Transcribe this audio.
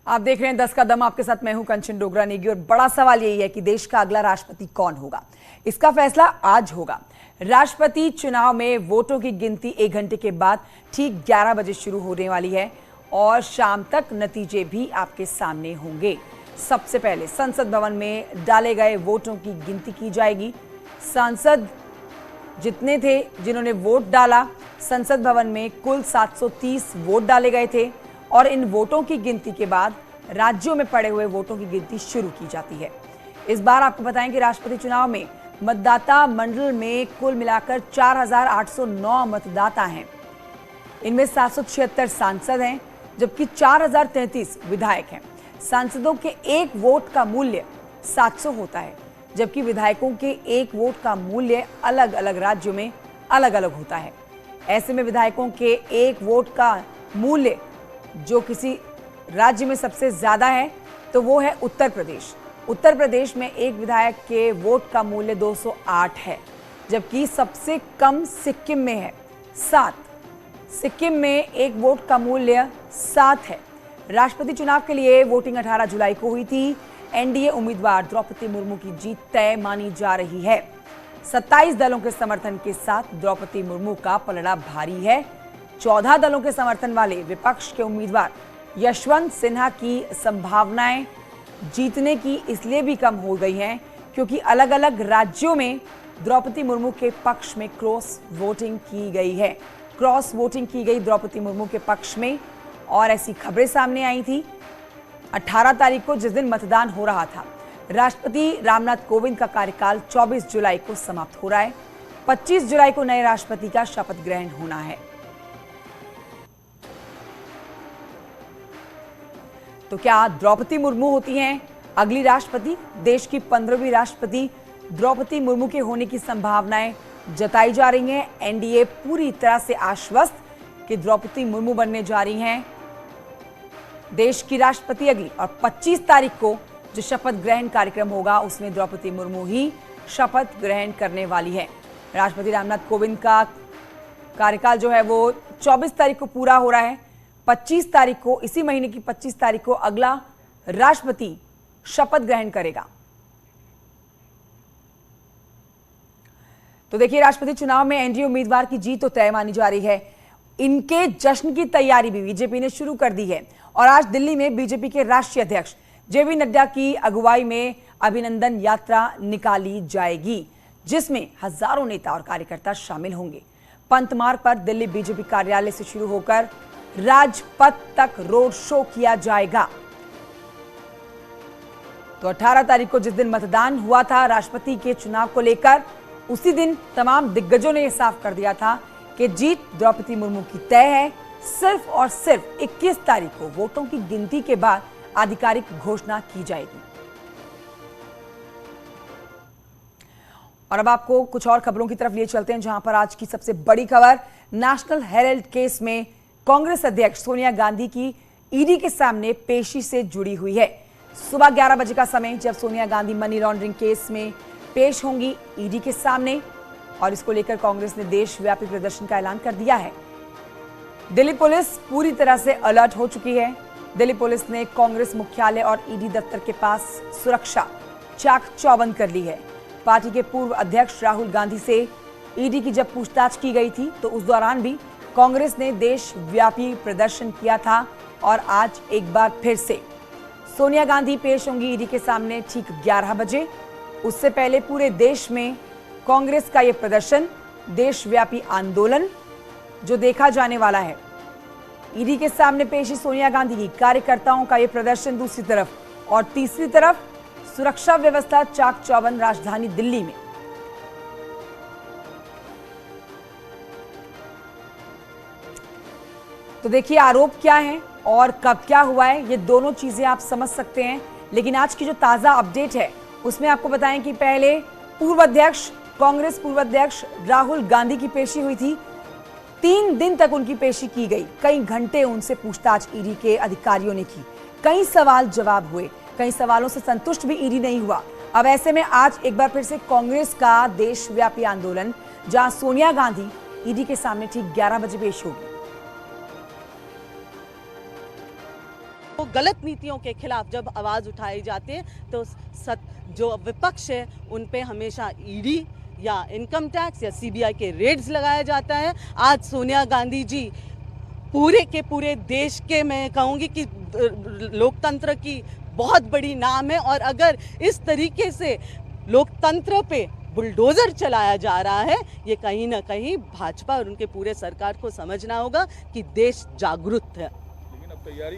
आप देख रहे हैं 10 का दम। आपके साथ मैं हूं कंचन डोगरा नेगी। और बड़ा सवाल यही है कि देश का अगला राष्ट्रपति कौन होगा। इसका फैसला आज होगा। राष्ट्रपति चुनाव में वोटों की गिनती 1 घंटे के बाद ठीक 11 बजे शुरू होने वाली है और शाम तक नतीजे भी आपके सामने होंगे। सबसे पहले संसद भवन में डाले गए वोटों की गिनती की जाएगी। सांसद जितने थे जिन्होंने वोट डाला, संसद भवन में कुल 730 वोट डाले गए थे और इन वोटों की गिनती के बाद राज्यों में पड़े हुए वोटों की गिनती शुरू की जाती है। इस बार आपको बताएं कि राष्ट्रपति चुनाव में मतदाता मंडल में कुल मिलाकर 4809 मतदाता हैं। इनमें 776 सांसद हैं जबकि 4033 विधायक हैं। सांसदों के एक वोट का मूल्य 700 होता है जबकि विधायकों के एक वोट का मूल्य अलग अलग राज्यों में अलग अलग होता है। ऐसे में विधायकों के एक वोट का मूल्य जो किसी राज्य में सबसे ज्यादा है तो वो है उत्तर प्रदेश। उत्तर प्रदेश में एक विधायक के वोट का मूल्य 208 है जबकि सबसे कम सिक्किम में है 7। सिक्किम में एक वोट का मूल्य 7 है। राष्ट्रपति चुनाव के लिए वोटिंग 18 जुलाई को हुई थी। एनडीए उम्मीदवार द्रौपदी मुर्मू की जीत तय मानी जा रही है। 27 दलों के समर्थन के साथ द्रौपदी मुर्मू का पलड़ा भारी है। 14 दलों के समर्थन वाले विपक्ष के उम्मीदवार यशवंत सिन्हा की संभावनाएं जीतने की इसलिए भी कम हो गई हैं क्योंकि अलग अलग राज्यों में द्रौपदी मुर्मू के पक्ष में क्रॉस वोटिंग की गई है। क्रॉस वोटिंग की गई द्रौपदी मुर्मू के पक्ष में और ऐसी खबरें सामने आई थी 18 तारीख को जिस दिन मतदान हो रहा था। राष्ट्रपति रामनाथ कोविंद का कार्यकाल 24 जुलाई को समाप्त हो रहा है। 25 जुलाई को नए राष्ट्रपति का शपथ ग्रहण होना है। तो क्या द्रौपदी मुर्मू होती हैं अगली राष्ट्रपति? देश की 15वीं राष्ट्रपति द्रौपदी मुर्मू के होने की संभावनाएं जताई जा रही हैं। एनडीए पूरी तरह से आश्वस्त कि द्रौपदी मुर्मू बनने जा रही हैं देश की राष्ट्रपति अगली। और 25 तारीख को जो शपथ ग्रहण कार्यक्रम होगा उसमें द्रौपदी मुर्मू ही शपथ ग्रहण करने वाली है। राष्ट्रपति रामनाथ कोविंद का कार्यकाल जो है वो 24 तारीख को पूरा हो रहा है। 25 तारीख को, इसी महीने की 25 तारीख को अगला राष्ट्रपति शपथ ग्रहण करेगा। तो देखिए, राष्ट्रपति चुनाव में एनडीए उम्मीदवार की जीत तो तय मानी जा रही है। इनके जश्न की तैयारी भी बीजेपी ने शुरू कर दी है और आज दिल्ली में बीजेपी के राष्ट्रीय अध्यक्ष जेपी नड्डा की अगुवाई में अभिनंदन यात्रा निकाली जाएगी जिसमें हजारों नेता और कार्यकर्ता शामिल होंगे। पंत मार्ग पर दिल्ली बीजेपी कार्यालय से शुरू होकर राजपथ तक रोड शो किया जाएगा। तो 18 तारीख को जिस दिन मतदान हुआ था राष्ट्रपति के चुनाव को लेकर, उसी दिन तमाम दिग्गजों ने यह साफ कर दिया था कि जीत द्रौपदी मुर्मू की तय है। सिर्फ और सिर्फ 21 तारीख को वोटों की गिनती के बाद आधिकारिक घोषणा की जाएगी। और अब आपको कुछ और खबरों की तरफ लिए चलते हैं जहां पर आज की सबसे बड़ी खबर नेशनल हेराल्ड केस में कांग्रेस अध्यक्ष सोनिया गांधी की ईडी के सामने पेशी से जुड़ी हुई है। सुबह 11 बजे का समय जब Sonia Gandhi money laundering case में पेश होंगी ईडी के सामने और इसको लेकर कांग्रेस ने देशव्यापी प्रदर्शन का ऐलान कर दिया है। दिल्ली पुलिस पूरी तरह से अलर्ट हो चुकी है। दिल्ली पुलिस ने कांग्रेस मुख्यालय और ईडी दफ्तर के पास सुरक्षा चाक चौबंद कर ली है। पार्टी के पूर्व अध्यक्ष राहुल गांधी से ईडी की जब पूछताछ की गई थी तो उस दौरान भी कांग्रेस ने देशव्यापी प्रदर्शन किया था और आज एक बार फिर से सोनिया गांधी पेश होंगी ईडी के सामने ठीक 11 बजे। उससे पहले पूरे देश में कांग्रेस का यह प्रदर्शन, देशव्यापी आंदोलन जो देखा जाने वाला है। ईडी के सामने पेशी सोनिया गांधी की, कार्यकर्ताओं का यह प्रदर्शन दूसरी तरफ और तीसरी तरफ सुरक्षा व्यवस्था चाक चौबंद राजधानी दिल्ली में। तो देखिए, आरोप क्या है और कब क्या हुआ है ये दोनों चीजें आप समझ सकते हैं। लेकिन आज की जो ताजा अपडेट है उसमें आपको बताएं कि पहले कांग्रेस पूर्व अध्यक्ष राहुल गांधी की पेशी हुई थी। 3 दिन तक उनकी पेशी की गई। कई घंटे उनसे पूछताछ ईडी के अधिकारियों ने की। कई सवाल जवाब हुए। कई सवालों से संतुष्ट भी ईडी नहीं हुआ। अब ऐसे में आज एक बार फिर से कांग्रेस का देशव्यापी आंदोलन, जहां सोनिया गांधी ईडी के सामने ठीक 11 बजे पेश होगी। गलत नीतियों के खिलाफ जब आवाज़ उठाई जाती है तो जो विपक्ष है उन पे हमेशा ईडी या इनकम टैक्स या सीबीआई के रेड्स लगाया जाता है। आज सोनिया गांधी जी पूरे के पूरे देश के, मैं कहूँगी कि लोकतंत्र की बहुत बड़ी नाम है, और अगर इस तरीके से लोकतंत्र पे बुलडोजर चलाया जा रहा है, ये कहीं ना कहीं भाजपा और उनके पूरे सरकार को समझना होगा कि देश जागरूक है। लेकिन अब तैयारी